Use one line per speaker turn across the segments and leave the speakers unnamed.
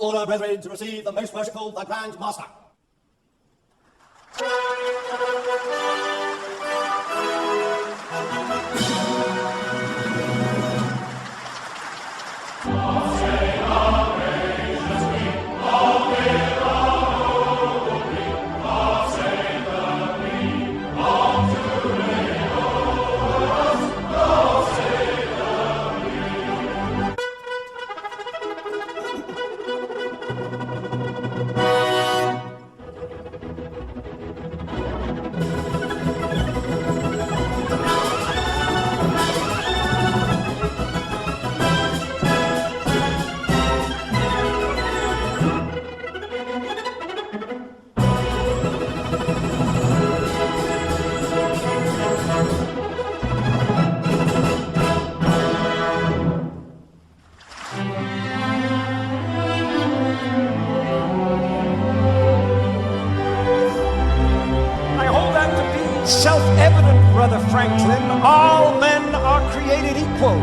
order, brethren, to receive the most worshipful, the Grand Master.
Self-evident, Brother Franklin, all men are created equal.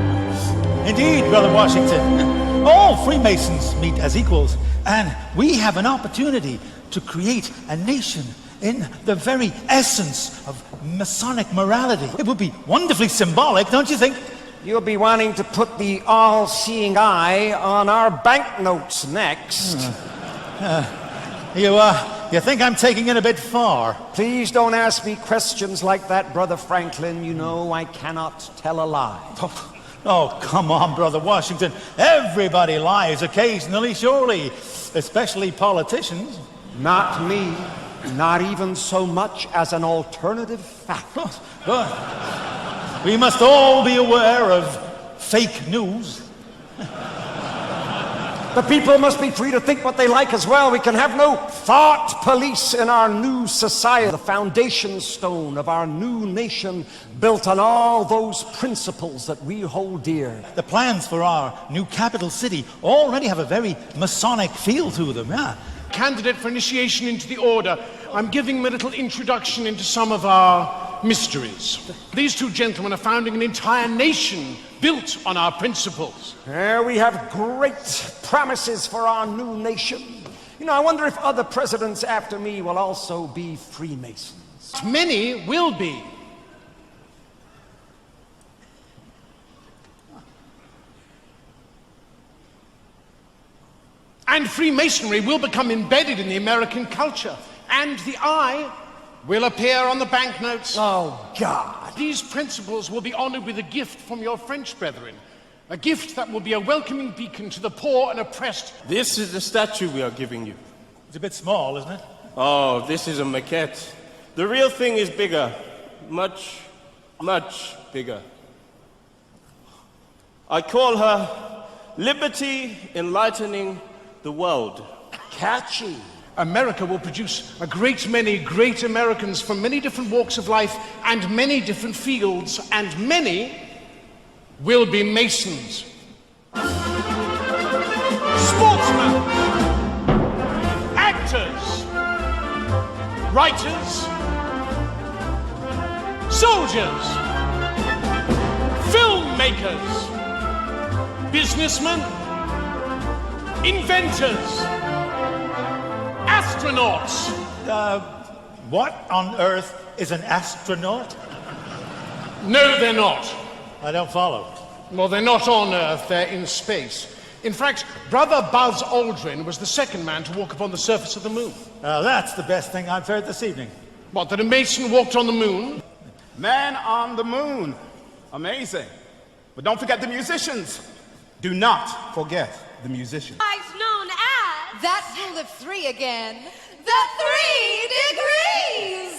Indeed, Brother Washington. All Freemasons meet as equals, and we have an opportunity to create a nation in the very essence of Masonic morality. It would be wonderfully symbolic, don't you think?
You'll be wanting to put the all-seeing eye on our banknotes next.
You think I'm taking it a bit far?
Please don't ask me questions like that, Brother Franklin. You know I cannot tell a lie.
Oh, come on, Brother Washington. Everybody lies occasionally, surely, especially politicians.
Not me. Not even so much as an alternative fact.
We must all be aware of fake news.
The people must be free to think what they like as well. We can have no thought police in our new society. The foundation stone of our new nation built on all those principles that we hold dear.
The plans for our new capital city already have a very Masonic feel to them, yeah.
Candidate for initiation into the order, I'm giving him a little introduction into some of our mysteries. These two gentlemen are founding an entire nation built on our principles.
We have great promises for our new nation. You know, I wonder if other presidents after me will also be Freemasons.
Many will be. And Freemasonry will become embedded in the American culture. And the eye will appear on the banknotes.
Oh, God.
These principles will be honored with a gift from your French brethren. A gift that will be a welcoming beacon to the poor and oppressed.
This is the statue we are giving you.
It's a bit small, isn't it?
Oh, this is a maquette. The real thing is bigger. Much, much bigger. I call her Liberty Enlightening the World.
Catchy.
America will produce a great many great Americans from many different walks of life and many different fields, and many will be Masons. Sportsmen, actors, writers, soldiers, filmmakers, businessmen, inventors, astronauts.
What on earth is an astronaut?
No, they're not.
I don't follow.
Well, they're not on Earth, they're in space. In fact, Brother Buzz Aldrin was the second man to walk upon the surface of the moon.
That's the best thing I've heard this evening.
What, that a Mason walked on the moon?
Man on the moon. Amazing. But don't forget the musicians. Do not forget the musicians.
Known as... That's rule of three again. The 3 degrees!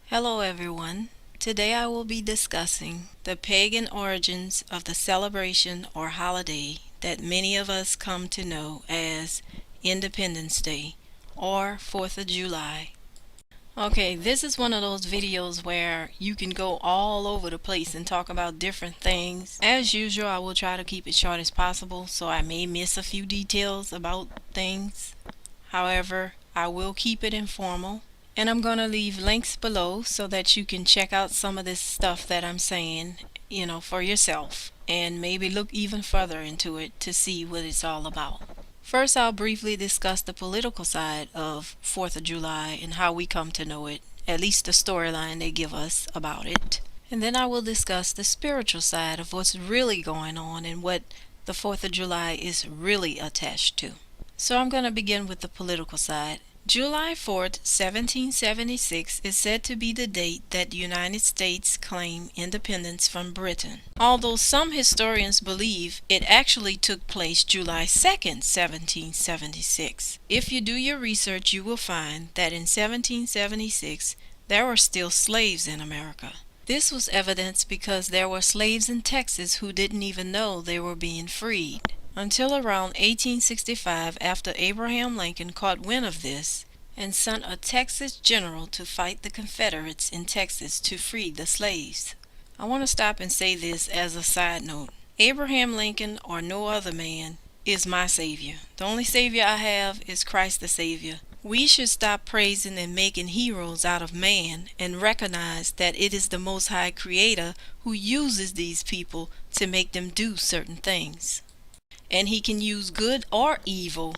Hello everyone. Today I will be discussing the pagan origins of the celebration or holiday that many of us come to know as Independence Day or 4th of July. Okay, this is one of those videos where you can go all over the place and talk about different things. As usual, I will try to keep it short as possible, so I may miss a few details about things. However, I will keep it informal And I'm going to leave links below so that you can check out some of this stuff that I'm saying, for yourself, and maybe look even further into it to see what it's all about. First, I'll briefly discuss the political side of 4th of July and how we come to know it, at least the storyline they give us about it. And then I will discuss the spiritual side of what's really going on and what the 4th of July is really attached to. So I'm going to begin with the political side. July 4th, 1776 is said to be the date that the United States claimed independence from Britain, although some historians believe it actually took place July 2nd, 1776. If you do your research, you will find that in 1776 there were still slaves in America. This was evidenced because there were slaves in Texas who didn't even know they were being freed. Until around 1865, after Abraham Lincoln caught wind of this and sent a Texas general to fight the Confederates in Texas to free the slaves. I want to stop and say this as a side note. Abraham Lincoln or no other man is my savior. The only savior I have is Christ the Savior. We should stop praising and making heroes out of man and recognize that it is the Most High Creator who uses these people to make them do certain things. And he can use good or evil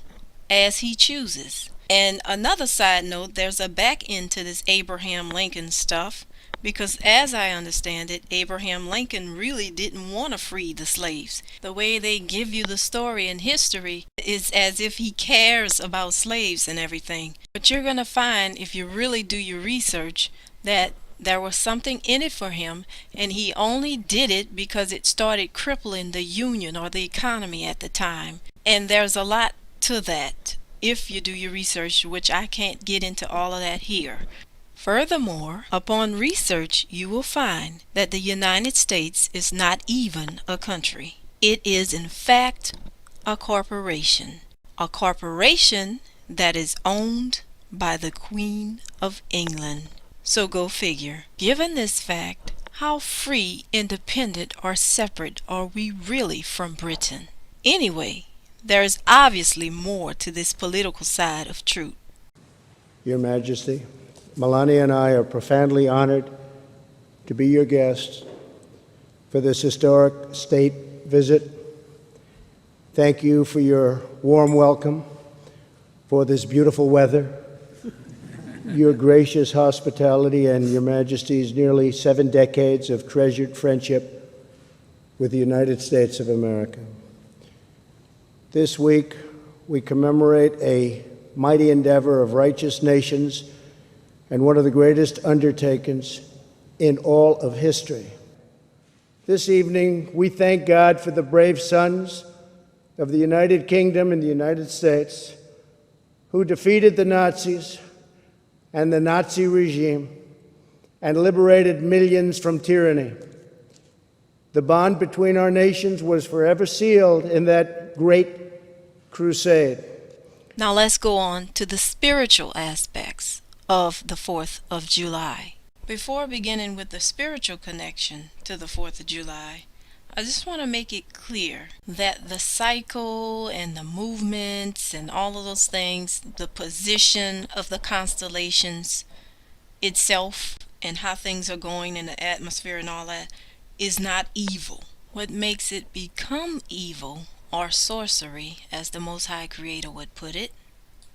as he chooses. And another side note, there's a back end to this Abraham Lincoln stuff, because as I understand it, Abraham Lincoln really didn't want to free the slaves. The way they give you the story in history is as if he cares about slaves and everything. But you're going to find, if you really do your research, that there was something in it for him, and he only did it because it started crippling the Union or the economy at the time. And there's a lot to that if you do your research, which I can't get into all of that here. Furthermore, upon research, you will find that the United States is not even a country. It is in fact a corporation. A corporation that is owned by the Queen of England. So go figure. Given this fact, how free, independent, or separate are we really from Britain? Anyway, there is obviously more to this political side of truth.
Your Majesty, Melania and I are profoundly honored to be your guests for this historic state visit. Thank you for your warm welcome, for this beautiful weather, your gracious hospitality, and Your Majesty's nearly 7 decades of treasured friendship with the United States of America. This week, we commemorate a mighty endeavor of righteous nations and one of the greatest undertakings in all of history. This evening, we thank God for the brave sons of the United Kingdom and the United States who defeated the Nazis and the Nazi regime and liberated millions from tyranny. The bond between our nations was forever sealed in that great crusade.
Now let's go on to the spiritual aspects of the 4th of July. Before beginning with the spiritual connection to the 4th of July, I just want to make it clear that the cycle and the movements and all of those things, the position of the constellations itself and how things are going in the atmosphere and all that is not evil. What makes it become evil, or sorcery, as the Most High Creator would put it,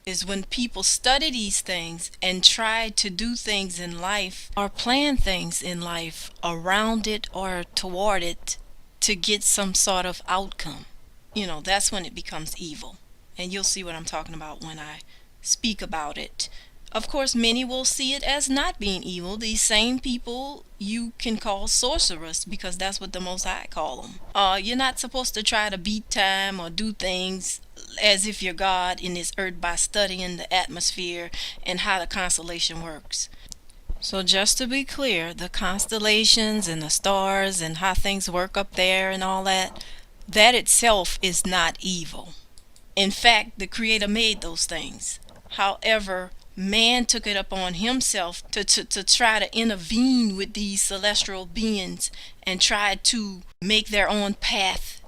is when people study these things and try to do things in life or plan things in life around it or toward it to get some sort of outcome. That's when it becomes evil. And you'll see what I'm talking about when I speak about it. Of course, many will see it as not being evil. These same people you can call sorcerers, because that's what the Most High call them. You're not supposed to try to beat time or do things as if you're God in this earth by studying the atmosphere and how the constellation works. So just to be clear, the constellations and the stars and how things work up there and all that, that itself is not evil. In fact, the Creator made those things. However, man took it upon himself to try to intervene with these celestial beings and try to make their own path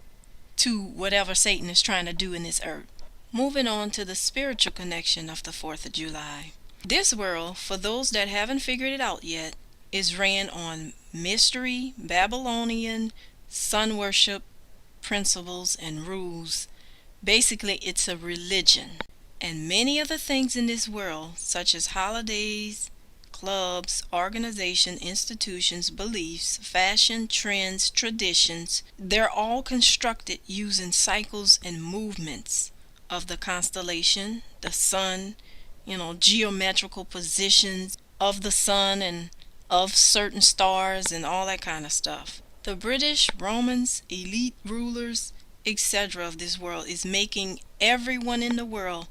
to whatever Satan is trying to do in this earth. Moving on to the spiritual connection of the 4th of July. This world, for those that haven't figured it out yet, is ran on mystery, Babylonian, sun worship principles and rules. Basically, it's a religion. And many of the things in this world, such as holidays, clubs, organization, institutions, beliefs, fashion, trends, traditions, they're all constructed using cycles and movements of the constellation, the sun, geometrical positions of the sun and of certain stars and all that kind of stuff. The British, Romans, elite rulers, etc. of this world is making everyone in the world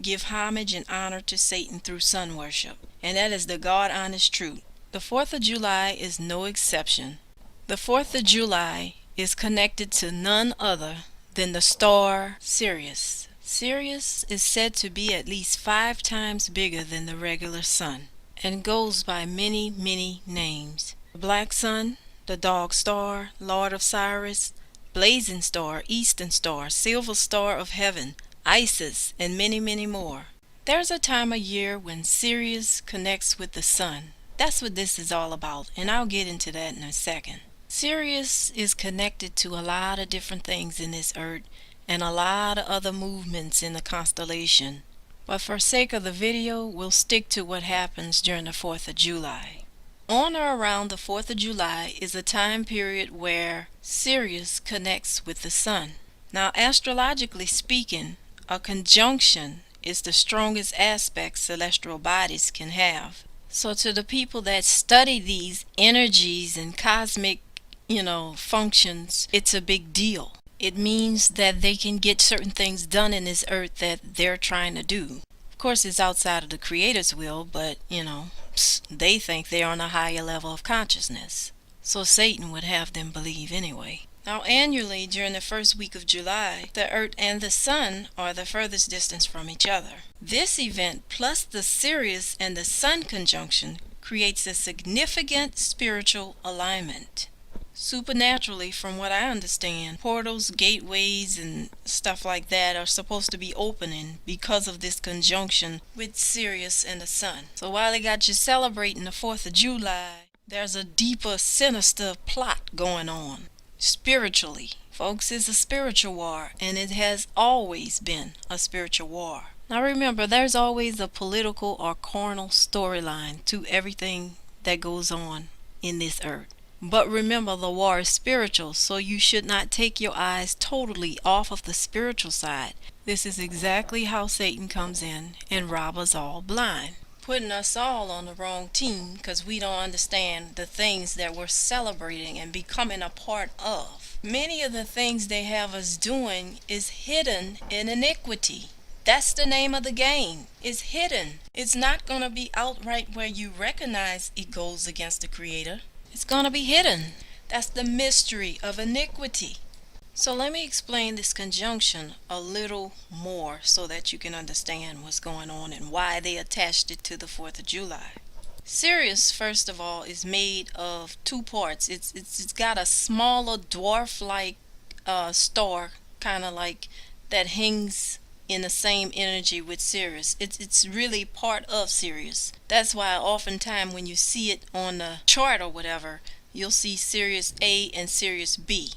give homage and honor to Satan through sun worship. And that is the God-honest truth. The 4th of July is no exception. The 4th of July is connected to none other than the star Sirius. Sirius is said to be at least 5 times bigger than the regular sun and goes by many, many names. The Black Sun, the Dog Star, Lord of Sirius, Blazing Star, Eastern Star, Silver Star of Heaven, Isis, and many, many more. There's a time of year when Sirius connects with the sun. That's what this is all about, and I'll get into that in a second. Sirius is connected to a lot of different things in this earth and a lot of other movements in the constellation. But for sake of the video, we'll stick to what happens during the 4th of July. On or around the 4th of July is a time period where Sirius connects with the sun. Now, astrologically speaking, a conjunction is the strongest aspect celestial bodies can have. So to the people that study these energies and cosmic, functions, it's a big deal. It means that they can get certain things done in this earth that they're trying to do. Of course, it's outside of the Creator's will, but, they think they're on a higher level of consciousness. So Satan would have them believe anyway. Now, annually, during the first week of July, the Earth and the Sun are the furthest distance from each other. This event, plus the Sirius and the Sun conjunction, creates a significant spiritual alignment. Supernaturally, from what I understand, portals, gateways, and stuff like that are supposed to be opening because of this conjunction with Sirius and the Sun. So while they got you celebrating the 4th of July, there's a deeper, sinister plot going on. Spiritually, folks, it's a spiritual war, and it has always been a spiritual war. Now remember, there's always a political or carnal storyline to everything that goes on in this earth. But remember, the war is spiritual, so you should not take your eyes totally off of the spiritual side. This is exactly how Satan comes in and robs us all blind, putting us all on the wrong team because we don't understand the things that we're celebrating and becoming a part of. Many of the things they have us doing is hidden in iniquity. That's the name of the game. It's hidden. It's not going to be outright where you recognize it goes against the Creator. It's going to be hidden. That's the mystery of iniquity. So let me explain this conjunction a little more so that you can understand what's going on and why they attached it to the 4th of July. Sirius, first of all, is made of 2 parts. It's got a smaller dwarf-like star, kind of like that hangs in the same energy with Sirius. It's really part of Sirius. That's why oftentimes when you see it on the chart or whatever, you'll see Sirius A and Sirius B.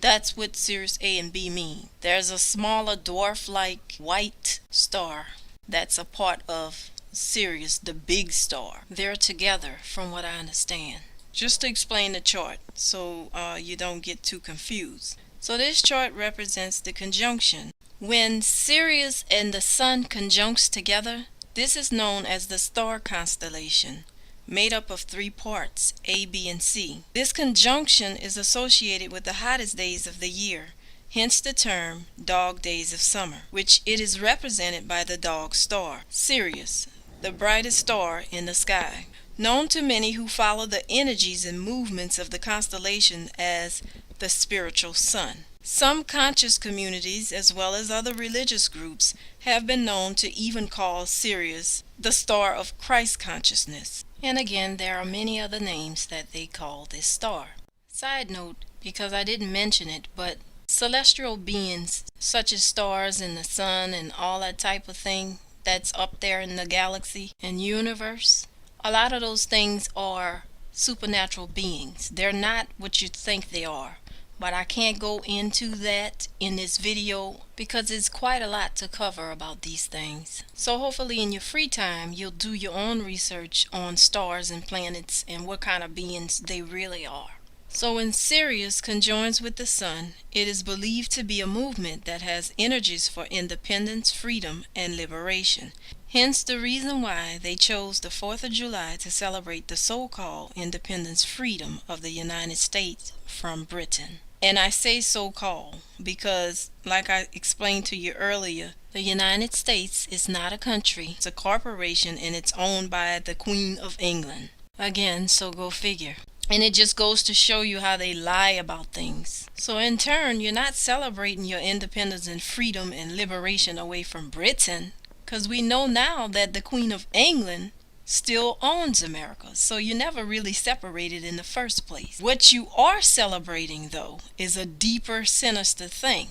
That's what Sirius A and B mean. There's a smaller dwarf-like white star that's a part of Sirius, the big star. They're together from what I understand. Just to explain the chart so you don't get too confused. So this chart represents the conjunction. When Sirius and the Sun conjuncts together, this is known as the star constellation, made up of 3 parts, A, B, and C. This conjunction is associated with the hottest days of the year, hence the term dog days of summer, which it is represented by the dog star, Sirius, the brightest star in the sky, known to many who follow the energies and movements of the constellation as the spiritual sun. Some conscious communities, as well as other religious groups, have been known to even call Sirius the star of Christ consciousness. And again, there are many other names that they call this star. Side note, because I didn't mention it, but celestial beings such as stars and the sun and all that type of thing, that's up there in the galaxy and universe, a lot of those things are supernatural beings. They're not what you think they are. But I can't go into that in this video because it's quite a lot to cover about these things. So hopefully in your free time you'll do your own research on stars and planets and what kind of beings they really are. So when Sirius conjoins with the sun, it is believed to be a movement that has energies for independence, freedom, and liberation. Hence the reason why they chose the 4th of July to celebrate the so-called independence freedom of the United States from Britain. And I say so-called because, like I explained to you earlier, the United States is not a country. It's a corporation and it's owned by the Queen of England. Again, so go figure. And it just goes to show you how they lie about things. So in turn, you're not celebrating your independence and freedom and liberation away from Britain, because we know now that the Queen of England still owns America. So you never really separated in the first place. What you are celebrating, though, is a deeper, sinister thing,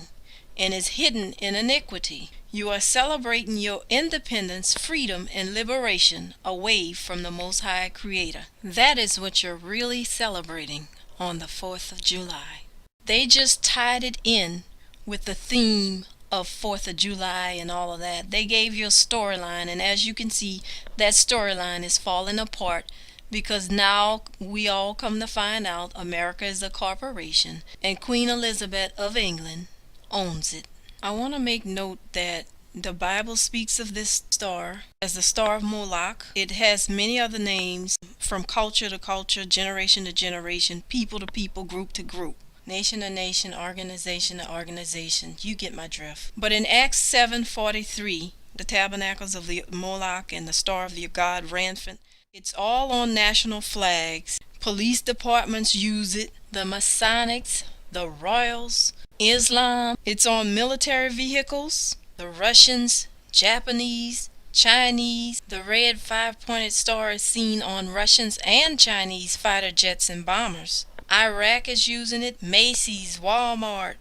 and is hidden in iniquity. You are celebrating your independence, freedom, and liberation away from the Most High Creator. That is what you're really celebrating on the 4th of July. They just tied it in with the theme of 4th of July and all of that. They gave you a storyline, and as you can see, that storyline is falling apart because now we all come to find out America is a corporation and Queen Elizabeth of England owns it. I want to make note that the Bible speaks of this star as the Star of Moloch. It has many other names from culture to culture, generation to generation, people to people, group to group, nation to nation, organization to organization. You get my drift. But in Acts 7:43, the tabernacles of the Moloch and the star of the god rampant, it's all on national flags. Police departments use it, the Masonics, the Royals, Islam. It's on military vehicles, the Russians, Japanese, Chinese. The red 5-pointed star is seen on Russians and Chinese fighter jets and bombers. Iraq is using it, Macy's, Walmart,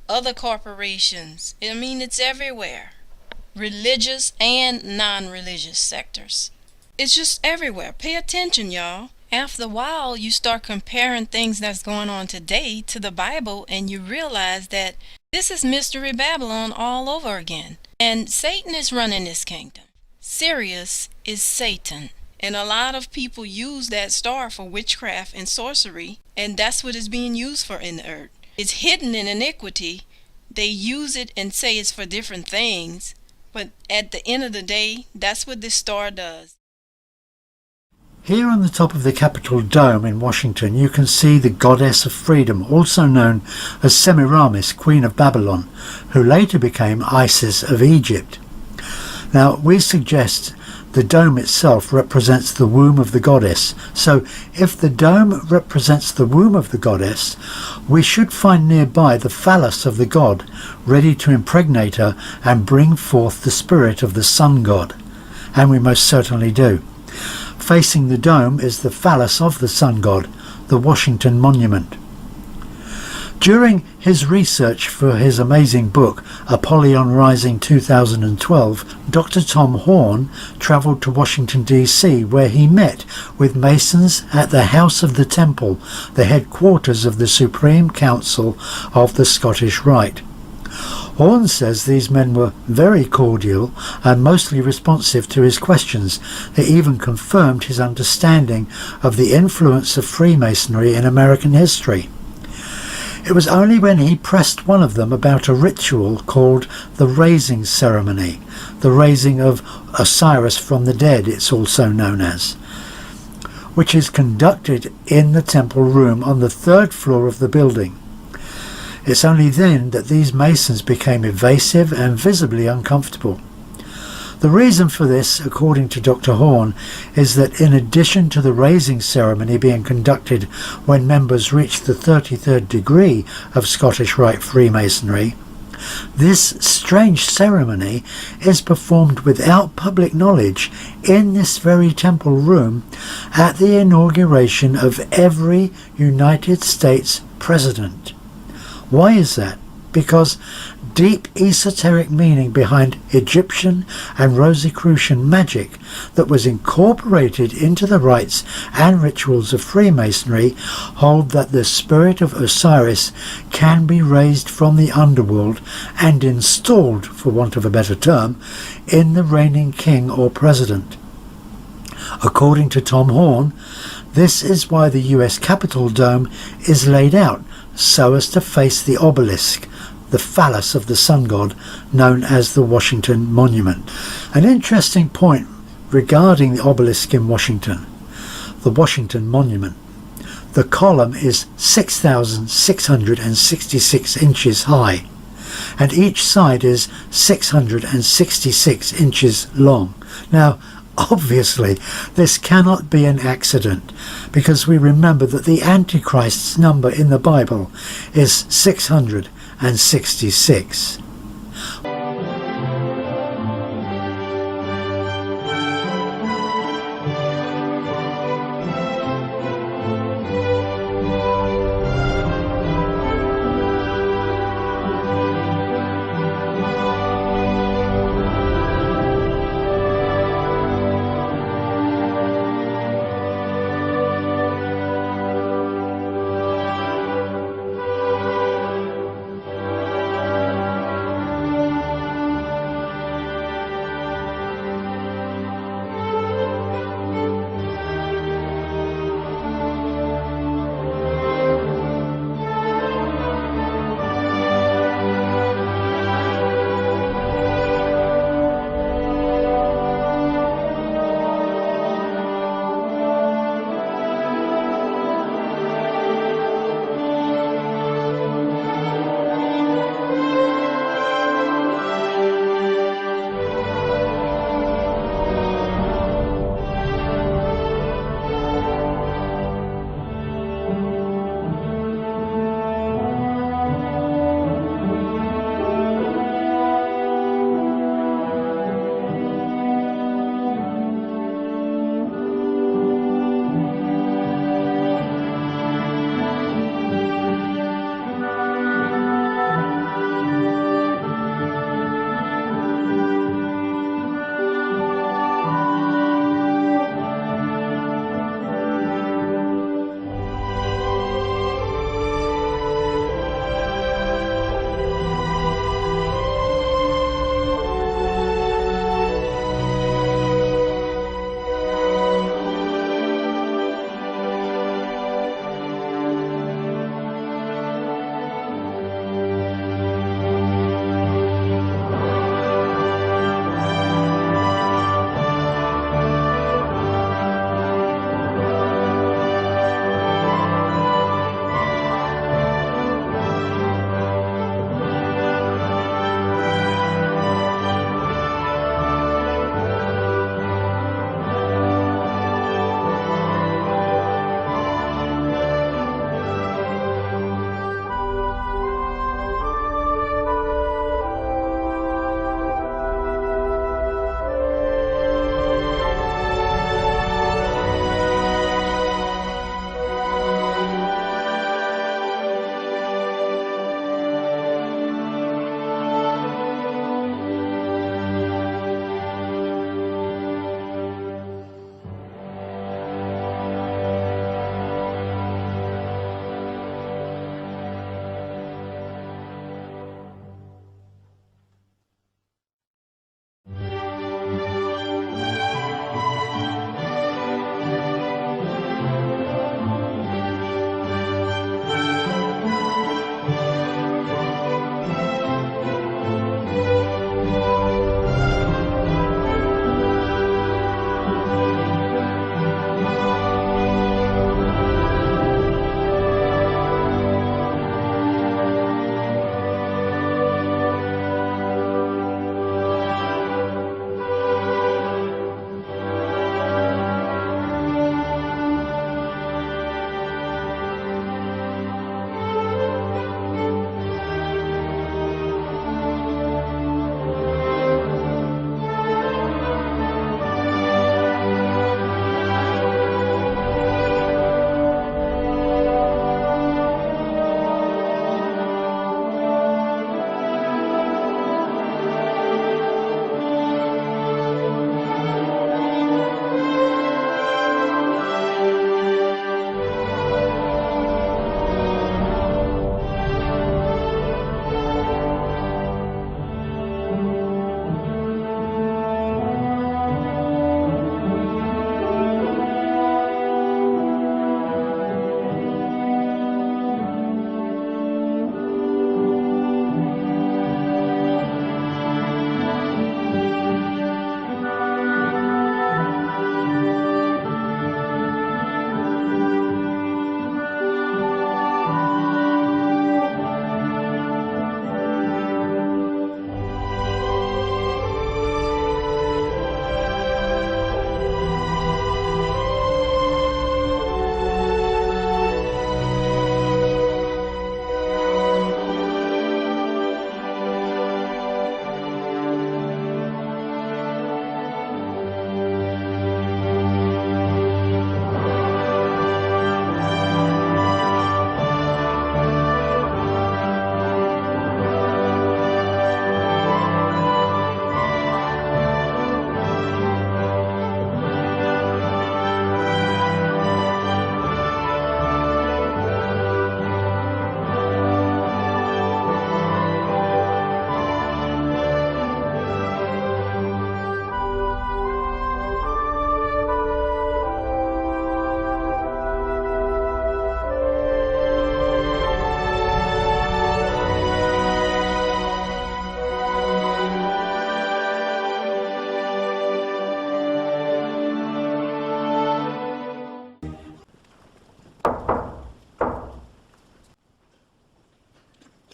other corporations. I mean, it's everywhere. Religious and non-religious sectors. It's just everywhere. Pay attention, y'all. After a while, you start comparing things that's going on today to the Bible, and you realize that this is Mystery Babylon all over again. And Satan is running this kingdom. Sirius is Satan. And a lot of people use that star for witchcraft and sorcery, and that's what it's being used for in the earth. It's hidden in iniquity. They use it and say it's for different things, but at the end of the day, that's what this star does.
Here on the top of the Capitol Dome in Washington, you can see the goddess of freedom, also known as Semiramis, Queen of Babylon, who later became Isis of Egypt. Now, we suggest the dome itself represents the womb of the goddess. So, if the dome represents the womb of the goddess, we should find nearby the phallus of the god, ready to impregnate her and bring forth the spirit of the sun god. And we most certainly do. Facing the dome is the phallus of the sun god, the Washington Monument. During his research for his amazing book, Apollyon Rising 2012, Dr. Tom Horn travelled to Washington, D.C., where he met with Masons at the House of the Temple, the headquarters of the Supreme Council of the Scottish Rite. Horn says these men were very cordial and mostly responsive to his questions. They even confirmed his understanding of the influence of Freemasonry in American history. It was only when he pressed one of them about a ritual called the raising ceremony, the raising of Osiris from the dead, it's also known as, which is conducted in the temple room on the 3rd floor of the building. It's only then that these Masons became evasive and visibly uncomfortable. The reason for this, according to Dr. Horn, is that in addition to the raising ceremony being conducted when members reach the 33rd degree of Scottish Rite Freemasonry, this strange ceremony is performed without public knowledge in this very temple room at the inauguration of every United States president. Why is that? Because deep esoteric meaning behind Egyptian and Rosicrucian magic that was incorporated into the rites and rituals of Freemasonry hold that the spirit of Osiris can be raised from the underworld and installed, for want of a better term, in the reigning king or president. According to Tom Horn, this is why the US Capitol dome is laid out so as to face the obelisk, the phallus of the sun god, known as the Washington Monument. An interesting point regarding the obelisk in Washington, the Washington Monument. The column is 6,666 inches high, and each side is 666 inches long. Now, obviously, this cannot be an accident, because we remember that the Antichrist's number in the Bible is 666.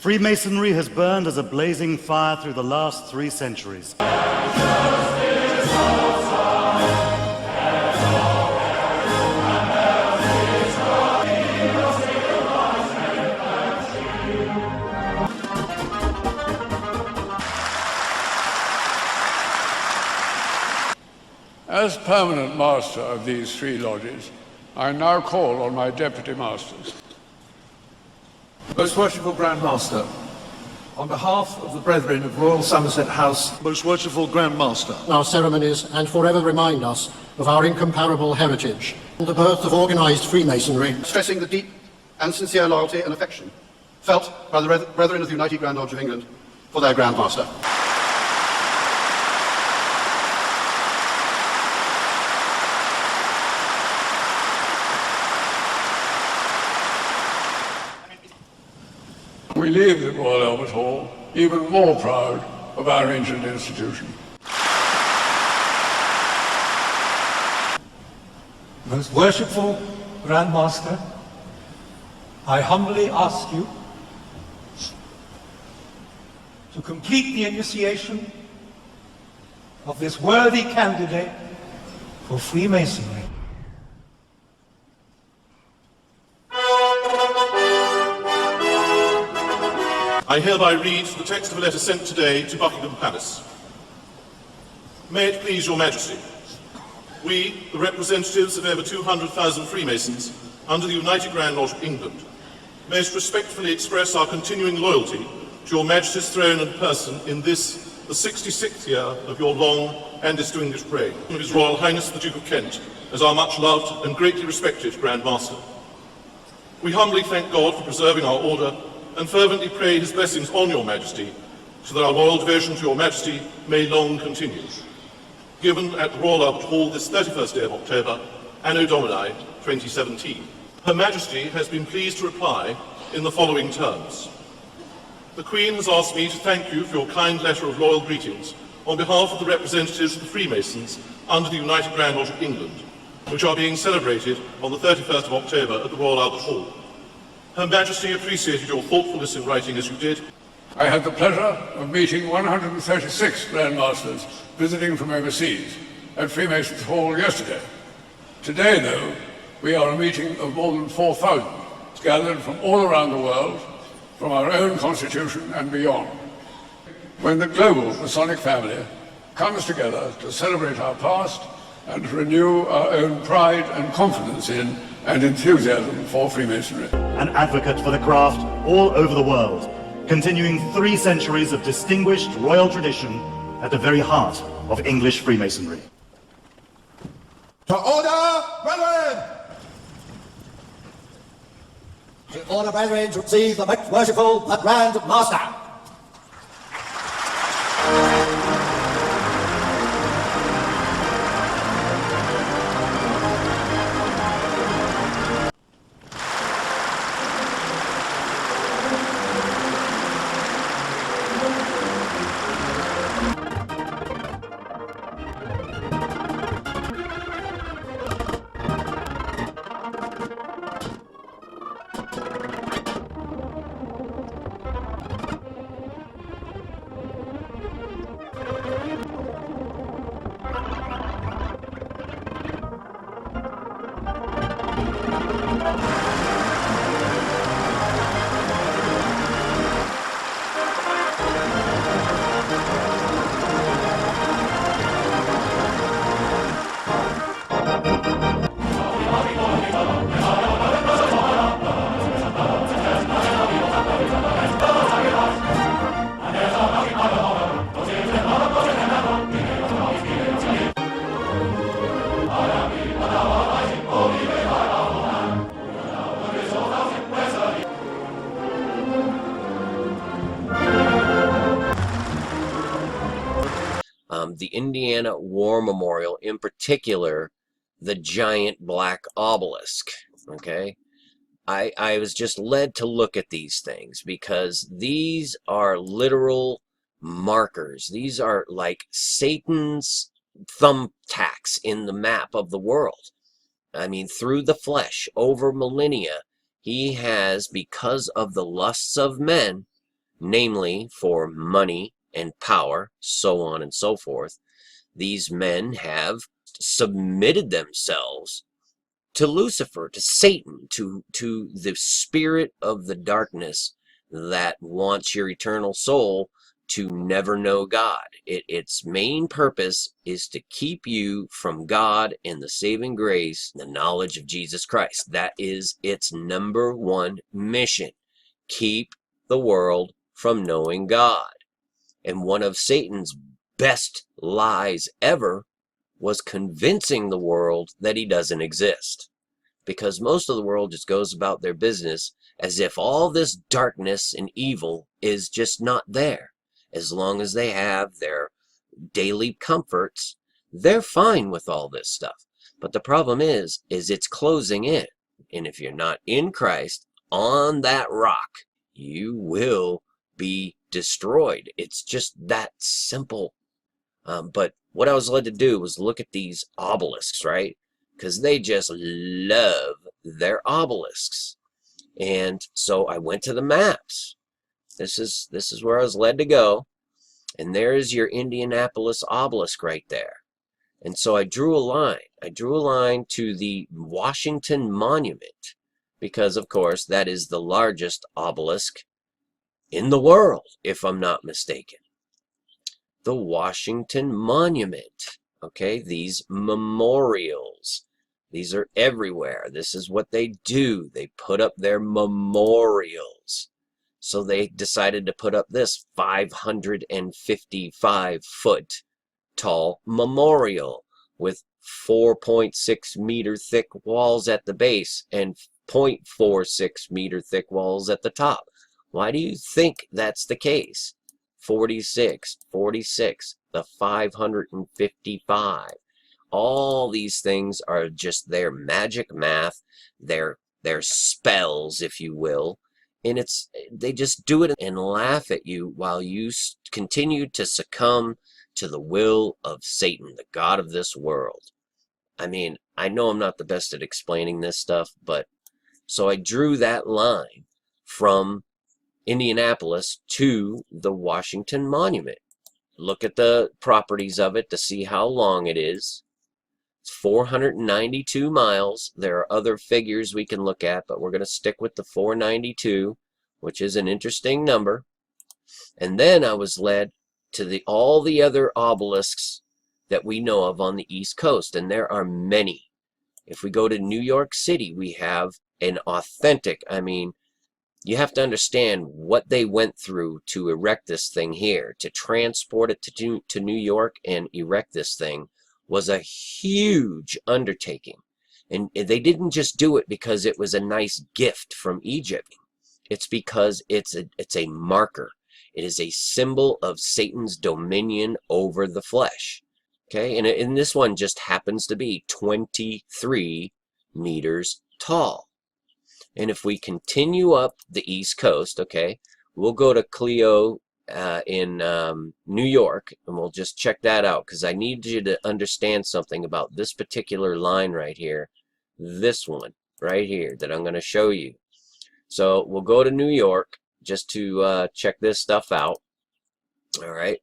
Freemasonry has burned as a blazing fire through the last 3 centuries.
As permanent master of these 3 lodges, I now call on my deputy masters.
Most Worshipful Grand Master, on behalf of the Brethren of Royal Somerset House,
Most Worshipful Grand Master,
our ceremonies and forever remind us of our incomparable heritage and the birth of organised Freemasonry,
stressing the deep and sincere loyalty and affection felt by the Brethren of the United Grand Lodge of England for their Grand Master.
We leave the Royal Albert Hall even more proud of our ancient institution.
Most Worshipful Grand Master, I humbly ask you to complete the initiation of this worthy candidate for Freemasonry.
I hereby read the text of a letter sent today to Buckingham Palace. May it please your Majesty, we, the representatives of over 200,000 Freemasons under the United Grand Lodge of England, most respectfully express our continuing loyalty to your Majesty's throne and person in this, the 66th year of your long and distinguished reign, of His Royal Highness the Duke of Kent, as our much loved and greatly respected Grand Master. We humbly thank God for preserving our order and fervently pray His blessings on your Majesty, so that our loyal devotion to your Majesty may long continue. Given at the Royal Albert Hall this 31st day of October, Anno Domini 2017. Her Majesty has been pleased to reply in the following terms. The Queen has asked me to thank you for your kind letter of loyal greetings on behalf of the representatives of the Freemasons under the United Grand Lodge of England, which are being celebrated on the 31st of October at the Royal Albert Hall. Her Majesty appreciated your thoughtfulness in writing as you did.
I had the pleasure of meeting 136 Grand Masters visiting from overseas at Freemasons Hall yesterday. Today, though, we are a meeting of more than 4,000, gathered from all around the world, from our own constitution and beyond. When the global Masonic family comes together to celebrate our past and to renew our own pride and confidence in and enthusiasm for Freemasonry.
An advocate for the craft all over the world, continuing 3 centuries of distinguished royal tradition at the very heart of English Freemasonry.
To order, brethren! To order, brethren, to receive the most worshipful, the Grand Master.
The Indiana War Memorial, in particular, the giant black obelisk, okay? I was just led to look at these things because these are literal markers. These are like Satan's thumbtacks in the map of the world. I mean, through the flesh, over millennia, he has, because of the lusts of men, namely for money and power, so on and so forth. These men have submitted themselves to Lucifer, to Satan, to the spirit of the darkness that wants your eternal soul to never know God. Its main purpose is to keep you from God and the saving grace, the knowledge of Jesus Christ. That is its number one mission. Keep the world from knowing God. And one of Satan's best lies ever was convincing the world that he doesn't exist. Because most of the world just goes about their business as if all this darkness and evil is just not there. As long as they have their daily comforts, they're fine with all this stuff. But the problem is it's closing in. And if you're not in Christ, on that rock, you will be destroyed. It's just that simple. But what I was led to do was look at these obelisks, right? Because they just love their obelisks. And so I went to the maps. This is where I was led to go. And there's your Indianapolis obelisk right there. And so I drew a line. I drew a line to the Washington Monument. Because, of course, that is the largest obelisk in the world, if I'm not mistaken. The Washington Monument. Okay, these memorials. These are everywhere. This is what they do. They put up their memorials. So they decided to put up this 555-foot tall memorial with 4.6 meter thick walls at the base and 0.46 meter thick walls at the top. Why do you think that's the case? 46, 46, the 555. All these things are just their magic math, their spells, if you will. And they just do it and laugh at you while you continue to succumb to the will of Satan, the god of this world. I mean, I know I'm not the best at explaining this stuff, but so I drew that line from Indianapolis to the Washington Monument. Look at the properties of it to see how long it is. It's 492 miles. There are other figures we can look at, but we're going to stick with the 492, which is an interesting number. And then I was led to all the other obelisks that we know of on the East Coast, and there are many. If we go to New York City, we have an authentic, I mean, you have to understand what they went through to erect this thing here. To transport it to New York and erect this thing was a huge undertaking. And they didn't just do it because it was a nice gift from Egypt. It's because it's a marker. It is a symbol of Satan's dominion over the flesh. Okay, and this one just happens to be 23 meters tall. And if we continue up the East Coast, okay, we'll go to Clio in New York, and we'll just check that out, because I need you to understand something about this particular line right here. This one right here that I'm going to show you. So we'll go to New York just to check this stuff out. All right.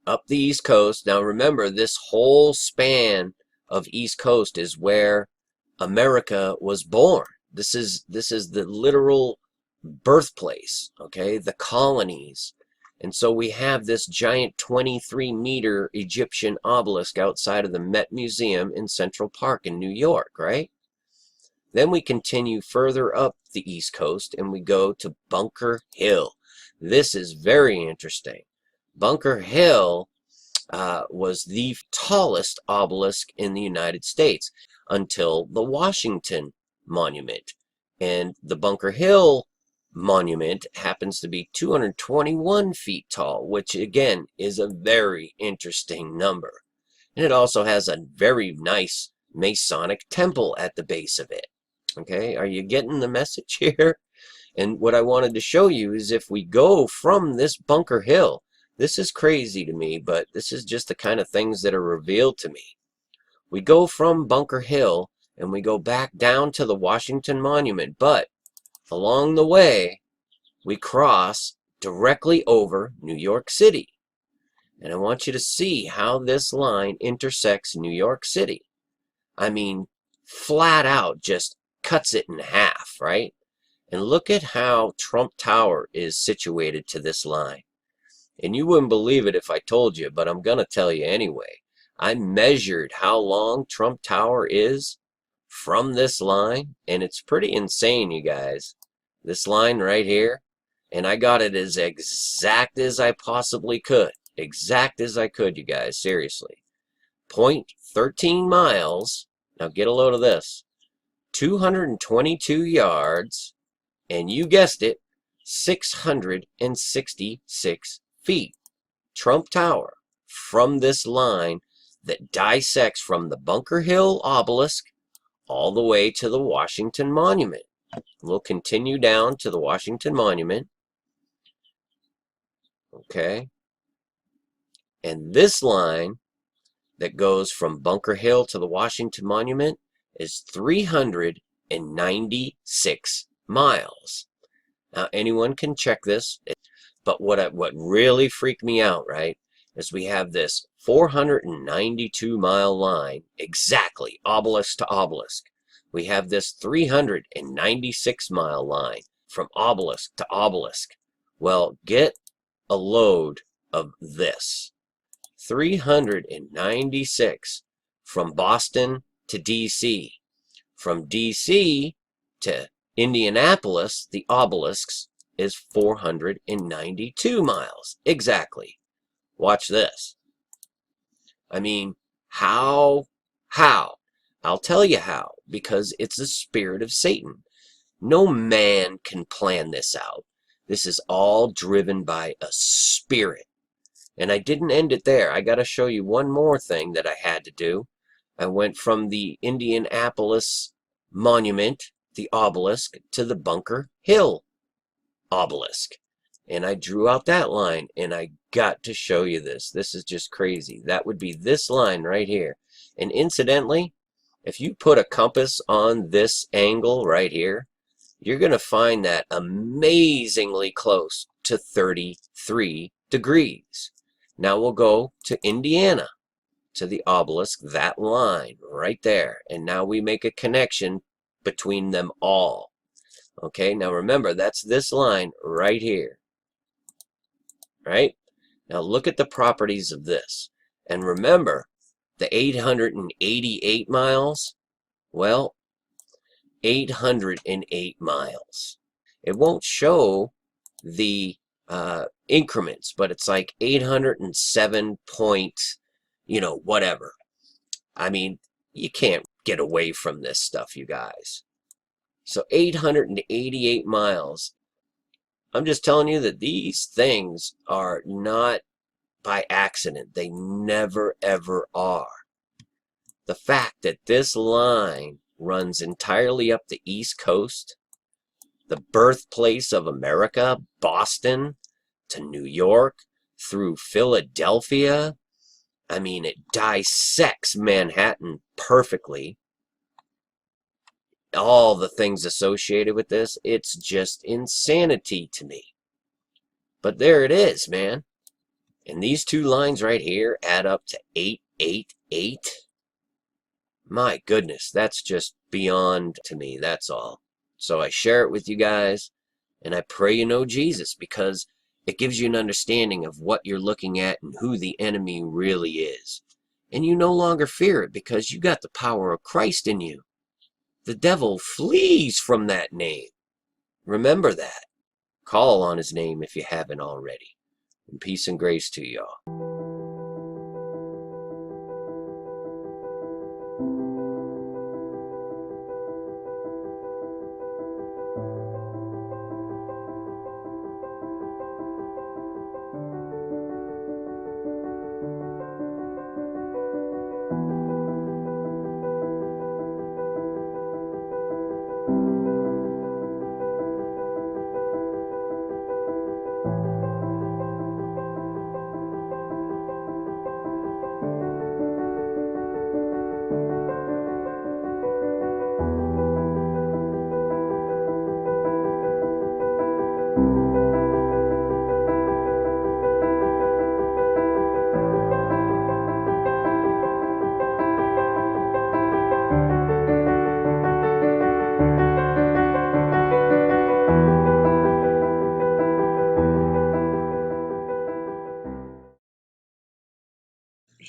Up the East Coast. Now remember, this whole span of East Coast is where America was born. This is the literal birthplace, okay? The colonies. And so we have this giant 23-meter Egyptian obelisk outside of the Met Museum in Central Park in New York, right? Then we continue further up the East Coast and we go to Bunker Hill. This is very interesting. Bunker Hill was the tallest obelisk in the United States until the Washington Monument. And the Bunker Hill Monument happens to be 221 feet tall, which again is a very interesting number. And it also has a very nice Masonic temple at the base of it. Okay, are you getting the message here? And what I wanted to show you is if we go from this Bunker Hill, this is crazy to me, but this is just the kind of things that are revealed to me. We go from Bunker Hill and we go back down to the Washington Monument, but along the way we cross directly over New York City. And I want you to see how this line intersects New York City. I mean, flat out just cuts it in half, right? And look at how Trump Tower is situated to this line. And you wouldn't believe it if I told you, but I'm going to tell you anyway. I measured how long Trump Tower is from this line, and it's pretty insane, you guys. This line right here, and I got it as exact as I possibly could. Exact as I could, you guys, seriously. 0.13 miles, now get a load of this, 222 yards, and you guessed it, 666 feet. Trump Tower, from this line that dissects from the Bunker Hill obelisk all the way to the Washington Monument. We'll continue down to the Washington Monument. Okay. And this line that goes from Bunker Hill to the Washington Monument is 396 miles. Now, anyone can check this, but what really freaked me out, right, is we have this 492-mile line, exactly, obelisk to obelisk. We have this 396-mile line from obelisk to obelisk. Well, get a load of this. 396 from Boston to D.C. From D.C. to Indianapolis, the obelisks, is 492 miles. Exactly. Watch this. I mean, how? I'll tell you how. Because it's the spirit of Satan. No man can plan this out. This is all driven by a spirit. And I didn't end it there. I got to show you one more thing that I had to do. I went from the Indianapolis Monument, the obelisk, to the Bunker Hill obelisk. And I drew out that line, and I got to show you this. This is just crazy. That would be this line right here. And incidentally, if you put a compass on this angle right here, you're going to find that amazingly close to 33 degrees. Now we'll go to Indiana, to the obelisk, that line right there. And now we make a connection between them all. Okay, now remember, that's this line right here. Right? Now look at the properties of this. And remember, the 888 miles, well, 808 miles. It won't show the increments, but it's like 807 point, whatever. I mean, you can't get away from this stuff, you guys. So 888 miles. I'm just telling you that these things are not by accident. They never, ever are. The fact that this line runs entirely up the East Coast, the birthplace of America, Boston, to New York, through Philadelphia. I mean, it dissects Manhattan perfectly. All the things associated with this, it's just insanity to me. But there it is, man. And these two lines right here add up to 888. My goodness, that's just beyond to me, that's all. So I share it with you guys, and I pray you know Jesus, because it gives you an understanding of what you're looking at and who the enemy really is. And you no longer fear it because you got the power of Christ in you. The devil flees from that name. Remember that. Call on his name if you haven't already. And peace and grace to y'all.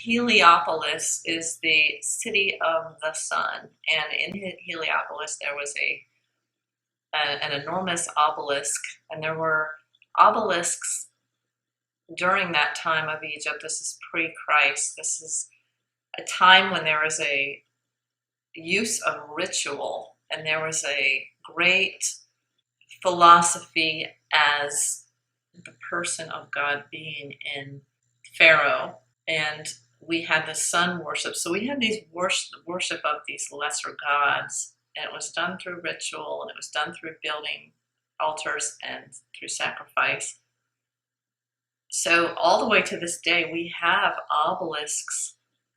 Heliopolis is the city of the sun, and in Heliopolis there was an enormous obelisk, and there were obelisks during that time of Egypt. This is pre-Christ. This is a time when there was a use of ritual, and there was a great philosophy as the person of God being in Pharaoh, and we had the sun worship. So we had these worship of these lesser gods, and it was done through ritual, and it was done through building altars and through sacrifice. So all the way to this day, we have obelisks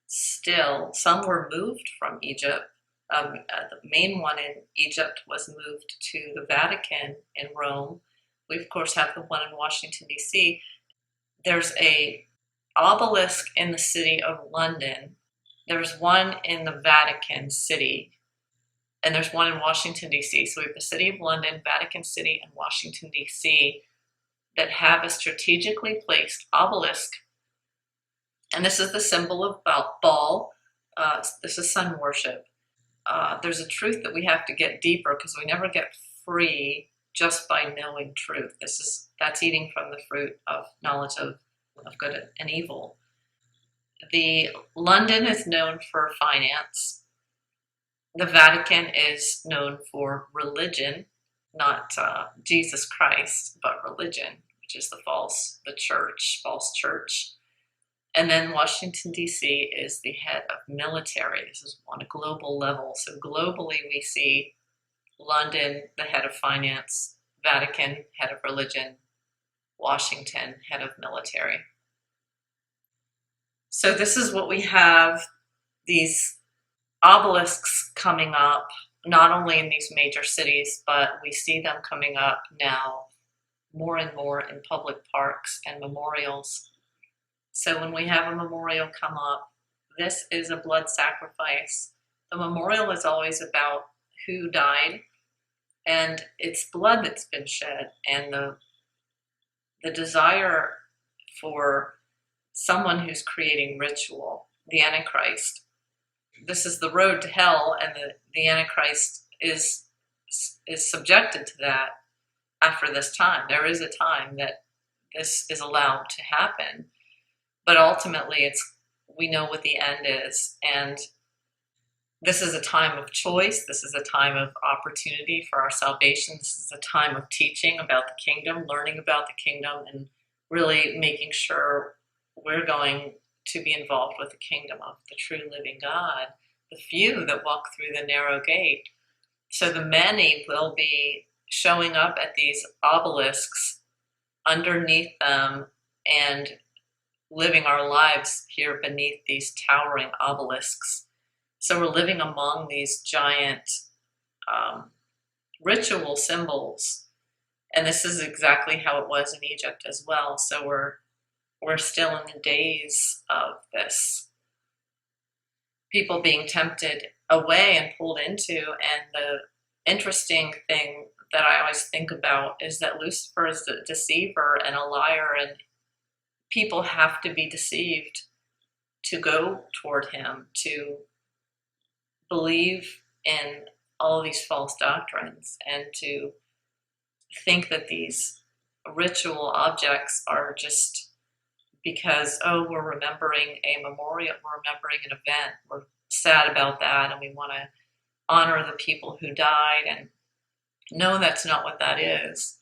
still. Some were moved from Egypt. The main one in Egypt was moved to the Vatican in Rome. We, of course, have the one in Washington, D.C. There's a obelisk in the city of London. There's one in the Vatican City, and there's one in Washington, D.C. So we have the city of London, Vatican City, and Washington, D.C. that have a strategically placed obelisk. And this is the symbol of Baal. This is sun worship. There's a truth that we have to get deeper, because we never get free just by knowing truth. That's eating from the fruit of knowledge of good and evil. The London is known for finance. The Vatican is known for religion, not Jesus Christ, but religion, which is false church. And then Washington, D.C. is the head of military. This is on a global level. So globally, we see London, the head of finance, Vatican, head of religion, Washington, head of military. So this is what we have, these obelisks coming up, not only in these major cities, but we see them coming up now more and more in public parks and memorials. So when we have a memorial come up, this is a blood sacrifice. The memorial is always about who died, and it's blood that's been shed, and the desire for someone who's creating ritual, the Antichrist. This is the road to hell, and the Antichrist is subjected to that after this time. There is a time that this is allowed to happen, but ultimately we know what the end is, and this is a time of choice. This is a time of opportunity for our salvation. This is a time of teaching about the kingdom, learning about the kingdom, and really making sure we're going to be involved with the kingdom of the true living God, the few that walk through the narrow gate. So the many will be showing up at these obelisks, underneath them, and living our lives here beneath these towering obelisks. So we're living among these giant ritual symbols. And this is exactly how it was in Egypt as well. So we're still in the days of this. People being tempted away and pulled into. And the interesting thing that I always think about is that Lucifer is a deceiver and a liar, and people have to be deceived to go toward him, to believe in all these false doctrines, and to think that these ritual objects are just because, oh, we're remembering a memorial, we're remembering an event, we're sad about that, and we want to honor the people who died. And no, that's not what that is.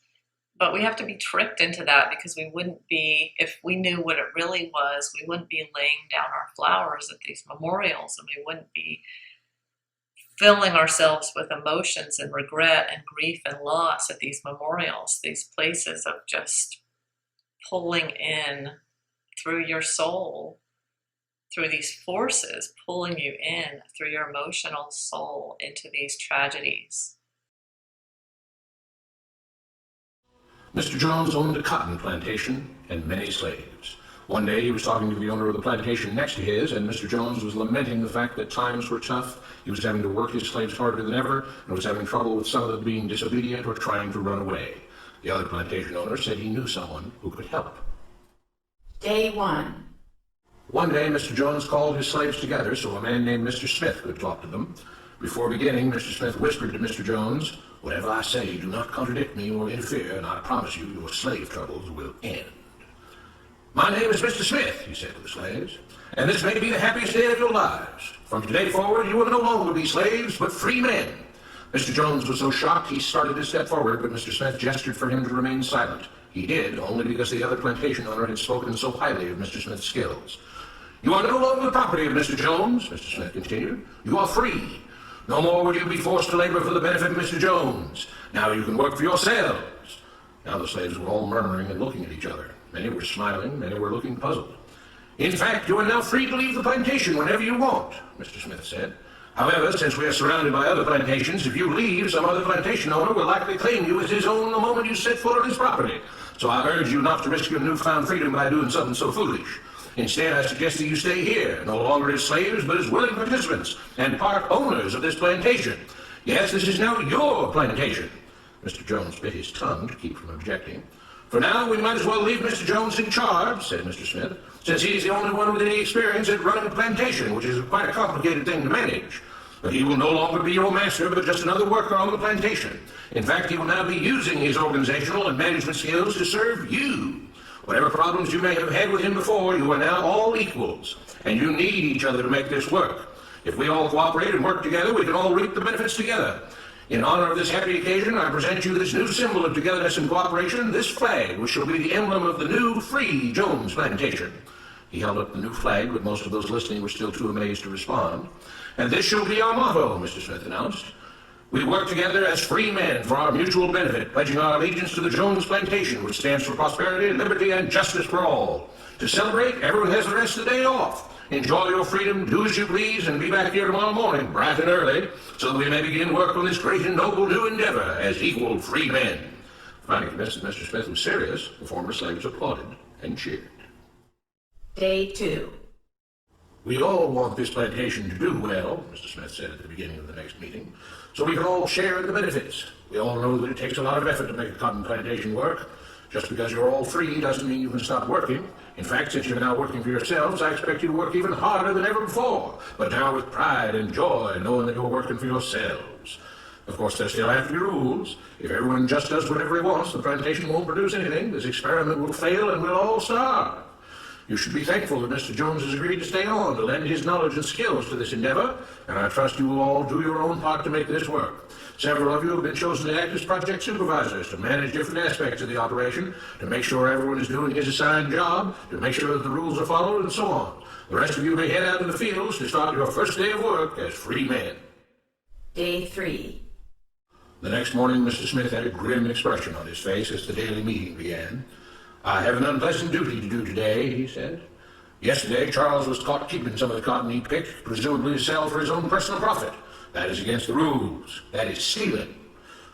But we have to be tricked into that, because we wouldn't be, if we knew what it really was, we wouldn't be laying down our flowers at these memorials, and we wouldn't be filling ourselves with emotions and regret and grief and loss at these memorials, these places of just pulling in through your soul, through these forces, pulling you in through your emotional soul into these tragedies.
Mr. Jones owned a cotton plantation and many slaves. One day he was talking to the owner of the plantation next to his, and Mr. Jones was lamenting the fact that times were tough. He was having to work his slaves harder than ever, and was having trouble with some of them being disobedient or trying to run away. The other plantation owner said he knew someone who could help.
Day 1.
One day, Mr. Jones called his slaves together so a man named Mr. Smith could talk to them. Before beginning, Mr. Smith whispered to Mr. Jones, "Whatever I say, do not contradict me or interfere, and I promise you your slave troubles will end." "My name is Mr. Smith," he said to the slaves, "and this may be the happiest day of your lives. From today forward, you will no longer be slaves, but free men." Mr. Jones was so shocked he started to step forward, but Mr. Smith gestured for him to remain silent. He did, only because the other plantation owner had spoken so highly of Mr. Smith's skills. "You are no longer the property of Mr. Jones," Mr. Smith continued. "You are free. No more will you be forced to labor for the benefit of Mr. Jones. Now you can work for yourselves." Now the slaves were all murmuring and looking at each other. Many were smiling, many were looking puzzled. "In fact, you are now free to leave the plantation whenever you want," Mr. Smith said. "However, since we are surrounded by other plantations, if you leave, some other plantation owner will likely claim you as his own the moment you set foot on his property. So I urge you not to risk your newfound freedom by doing something so foolish. Instead, I suggest that you stay here, no longer as slaves, but as willing participants and part owners of this plantation. Yes, this is now your plantation." Mr. Jones bit his tongue to keep from objecting. "For now, we might as well leave Mr. Jones in charge," said Mr. Smith, "since he's the only one with any experience at running a plantation, which is quite a complicated thing to manage. But he will no longer be your master, but just another worker on the plantation. In fact, he will now be using his organizational and management skills to serve you. Whatever problems you may have had with him before, you are now all equals, and you need each other to make this work. If we all cooperate and work together, we can all reap the benefits together. In honor of this happy occasion, I present you this new symbol of togetherness and cooperation, this flag, which shall be the emblem of the new, free Jones plantation." He held up the new flag, but most of those listening were still too amazed to respond. "And this shall be our motto," Mr. Smith announced. "We work together as free men for our mutual benefit, pledging our allegiance to the Jones plantation, which stands for prosperity, liberty, and justice for all. To celebrate, everyone has the rest of the day off. Enjoy your freedom, do as you please, and be back here tomorrow morning, bright and early, so that we may begin work on this great and noble new endeavor as equal free men." Finding convinced that Mr. Smith was serious, the former slaves applauded and cheered.
Day 2.
"We all want this plantation to do well," Mr. Smith said at the beginning of the next meeting, "so we can all share in the benefits. We all know that it takes a lot of effort to make a cotton plantation work. Just because you're all free doesn't mean you can stop working. In fact, since you're now working for yourselves, I expect you to work even harder than ever before, but now with pride and joy, knowing that you're working for yourselves. Of course, there still have to be rules. If everyone just does whatever he wants, the plantation won't produce anything. This experiment will fail and we'll all starve. You should be thankful that Mr. Jones has agreed to stay on to lend his knowledge and skills to this endeavor, and I trust you will all do your own part to make this work. Several of you have been chosen to act as project supervisors to manage different aspects of the operation, to make sure everyone is doing his assigned job, to make sure that the rules are followed, and so on. The rest of you may head out to the fields to start your first day of work as free men."
Day 3.
The next morning, Mr. Smith had a grim expression on his face as the daily meeting began. "I have an unpleasant duty to do today," he said. "Yesterday, Charles was caught keeping some of the cotton he picked, presumably to sell for his own personal profit. That is against the rules. That is stealing.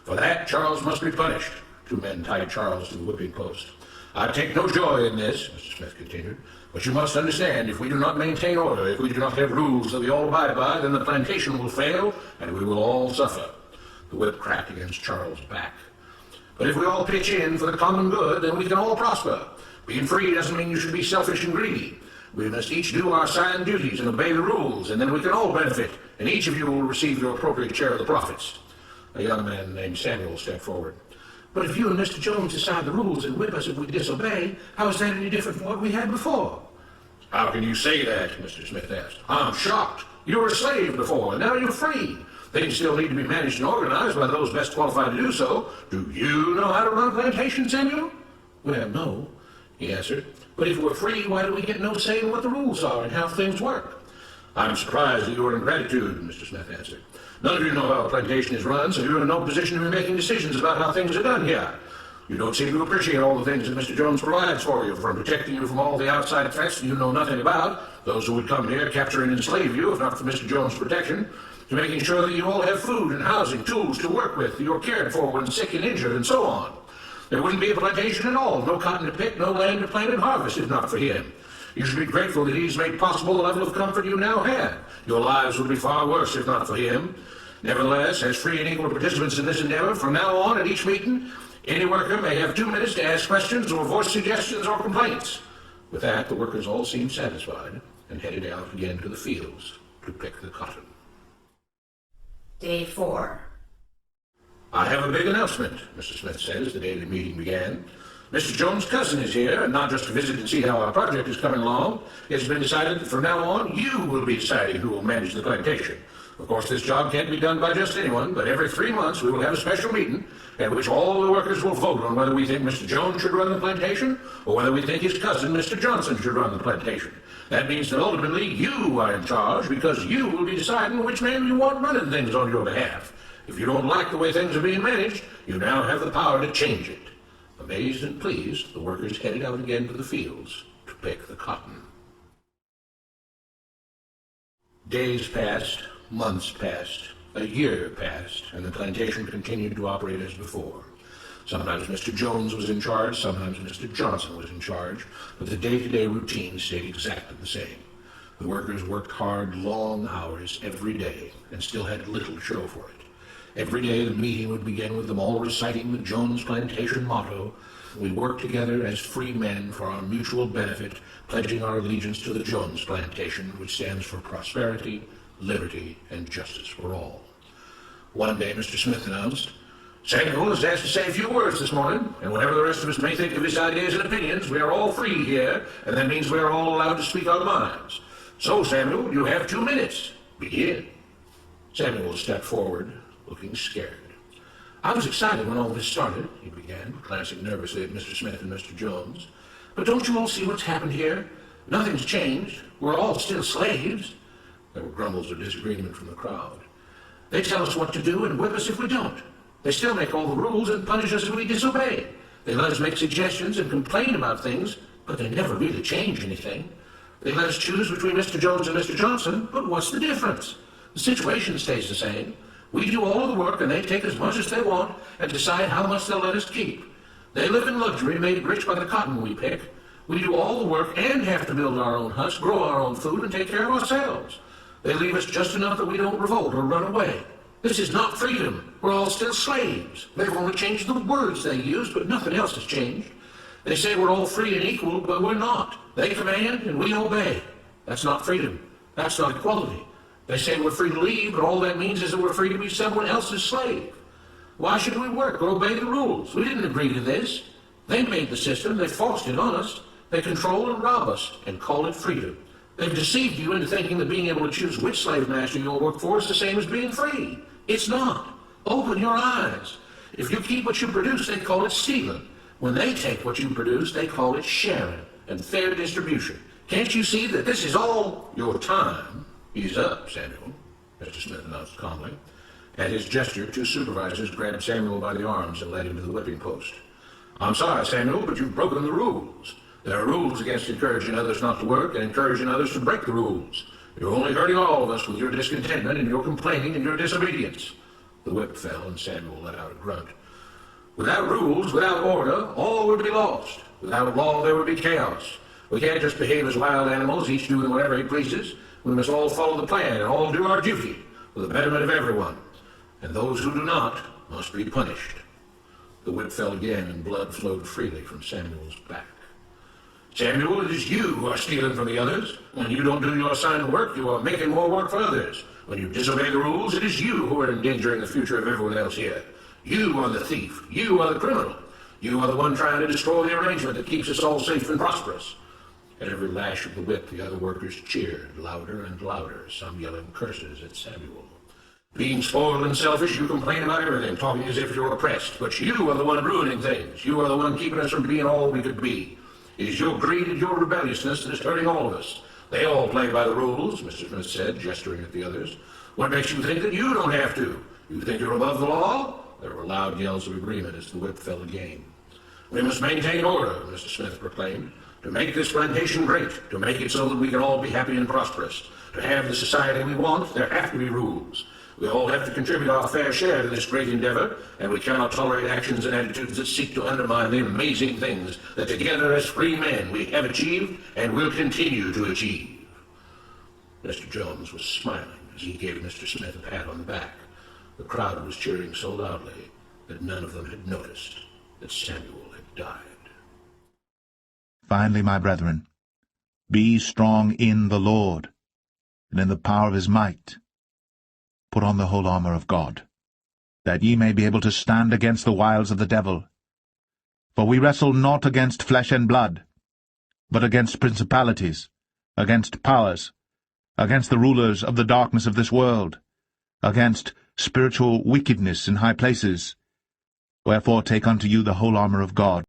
For that, Charles must be punished." Two men tied Charles to the whipping post. "I take no joy in this," Mr. Smith continued, "but you must understand, if we do not maintain order, if we do not have rules that we all abide by, then the plantation will fail, and we will all suffer." The whip cracked against Charles' back. "But if we all pitch in for the common good, then we can all prosper. Being free doesn't mean you should be selfish and greedy. We must each do our assigned duties and obey the rules, and then we can all benefit, and each of you will receive your appropriate share of the profits." A young man named Samuel stepped forward. "But if you and Mr. Jones decide the rules and whip us if we disobey, how is that any different from what we had before?" "How can you say that?" Mr. Smith asked. "I'm shocked. You were a slave before, and now you're free. Things still need to be managed and organized by those best qualified to do so. Do you know how to run a plantation, Samuel?" "Well, no," he answered. "But if we're free, why do we get no say in what the rules are and how things work?" "I'm surprised at your ingratitude," Mr. Smith answered. "None of you know how a plantation is run, so you're in no position to be making decisions about how things are done here. You don't seem to appreciate all the things that Mr. Jones provides for you, from protecting you from all the outside threats you know nothing about, those who would come here, capture and enslave you if not for Mr. Jones' protection, to making sure that you all have food and housing, tools to work with, you're cared for when sick and injured, and so on. There wouldn't be a plantation at all, no cotton to pick, no land to plant and harvest if not for him. You should be grateful that he's made possible the level of comfort you now have. Your lives would be far worse if not for him. Nevertheless, as free and equal participants in this endeavor, from now on at each meeting, any worker may have 2 minutes to ask questions or voice suggestions or complaints." With that, the workers all seemed satisfied. and headed out again to the fields to pick the cotton.
Day 4.
I have a big announcement, Mr. Smith said as the day of the meeting began. Mr. Jones' cousin is here, and not just to visit and see how our project is coming along. It has been decided that from now on, you will be deciding who will manage the plantation. Of course, this job can't be done by just anyone, but every 3 months we will have a special meeting at which all the workers will vote on whether we think Mr. Jones should run the plantation or whether we think his cousin, Mr. Johnson, should run the plantation. That means that ultimately you are in charge because you will be deciding which man you want running things on your behalf. If you don't like the way things are being managed, you now have the power to change it. Amazed and pleased, the workers headed out again to the fields to pick the cotton. Days passed, months passed, a year passed, and the plantation continued to operate as before. Sometimes Mr. Jones was in charge, sometimes Mr. Johnson was in charge, but the day-to-day routine stayed exactly the same. The workers worked hard, long hours every day, and still had little to show for it. Every day the meeting would begin with them all reciting the Jones Plantation motto, "We work together as free men for our mutual benefit, pledging our allegiance to the Jones Plantation, which stands for prosperity, liberty, and justice for all." One day Mr. Smith announced, "Samuel is asked to say a few words this morning, and whatever the rest of us may think of his ideas and opinions, we are all free here, and that means we are all allowed to speak our minds. So, Samuel, you have 2 minutes. Begin." Samuel stepped forward, looking scared. "I was excited when all this started," he began, glancing nervously at Mr. Smith and Mr. Jones. "But don't you all see what's happened here? Nothing's changed. We're all still slaves." There were grumbles of disagreement from the crowd. "They tell us what to do and whip us if we don't. They still make all the rules and punish us if we disobey. They let us make suggestions and complain about things, but they never really change anything. They let us choose between Mr. Jones and Mr. Johnson, but what's the difference? The situation stays the same. We do all the work and they take as much as they want and decide how much they'll let us keep. They live in luxury, made rich by the cotton we pick. We do all the work and have to build our own huts, grow our own food, and take care of ourselves. They leave us just enough that we don't revolt or run away. This is not freedom. We're all still slaves. They've only changed the words they use, but nothing else has changed. They say we're all free and equal, but we're not. They command and we obey. That's not freedom. That's not equality. They say we're free to leave, but all that means is that we're free to be someone else's slave. Why should we work or obey the rules? We didn't agree to this. They made the system. They forced it on us. They control and rob us and call it freedom. They've deceived you into thinking that being able to choose which slave master you'll work for is the same as being free. It's not. Open your eyes. If you keep what you produce, they call it stealing. When they take what you produce, they call it sharing and fair distribution. Can't you see that this is all your time? Ease up, Samuel, Mr. Smith announced calmly. At his gesture, 2 supervisors grabbed Samuel by the arms and led him to the whipping post. "I'm sorry, Samuel, but you've broken the rules. There are rules against encouraging others not to work and encouraging others to break the rules. You're only hurting all of us with your discontentment and your complaining and your disobedience." The whip fell and Samuel let out a grunt. "Without rules, without order, all would be lost. Without law, there would be chaos. We can't just behave as wild animals, each doing whatever he pleases. We must all follow the plan and all do our duty for the betterment of everyone. And those who do not must be punished." The whip fell again and blood flowed freely from Samuel's back. "Samuel, it is you who are stealing from the others. When you don't do your assigned work, you are making more work for others. When you disobey the rules, it is you who are endangering the future of everyone else here. You are the thief. You are the criminal. You are the one trying to destroy the arrangement that keeps us all safe and prosperous." At every lash of the whip, the other workers cheered louder and louder, some yelling curses at Samuel. "Being spoiled and selfish, you complain about everything, talking as if you're oppressed. But you are the one ruining things. You are the one keeping us from being all we could be. It is your greed and your rebelliousness that is hurting all of us. They all play by the rules," Mr. Smith said, gesturing at the others. "What makes you think that you don't have to? You think you're above the law?" There were loud yells of agreement as the whip fell again. "We must maintain order," Mr. Smith proclaimed. "To make this plantation great, to make it so that we can all be happy and prosperous. To have the society we want, there have to be rules. We all have to contribute our fair share to this great endeavor, and we cannot tolerate actions and attitudes that seek to undermine the amazing things that together as free men we have achieved and will continue to achieve." Mr. Jones was smiling as he gave Mr. Smith a pat on the back. The crowd was cheering so loudly that none of them had noticed that Samuel had died.
Finally, my brethren,
Be strong in the Lord, and in the power of his might. Put on the whole armour of God, that ye may be able to stand against the wiles of the devil. For we wrestle not against flesh and blood, but against principalities, against powers, against the rulers of the darkness of this world, against spiritual wickedness in high places. Wherefore take unto you the whole armour of God,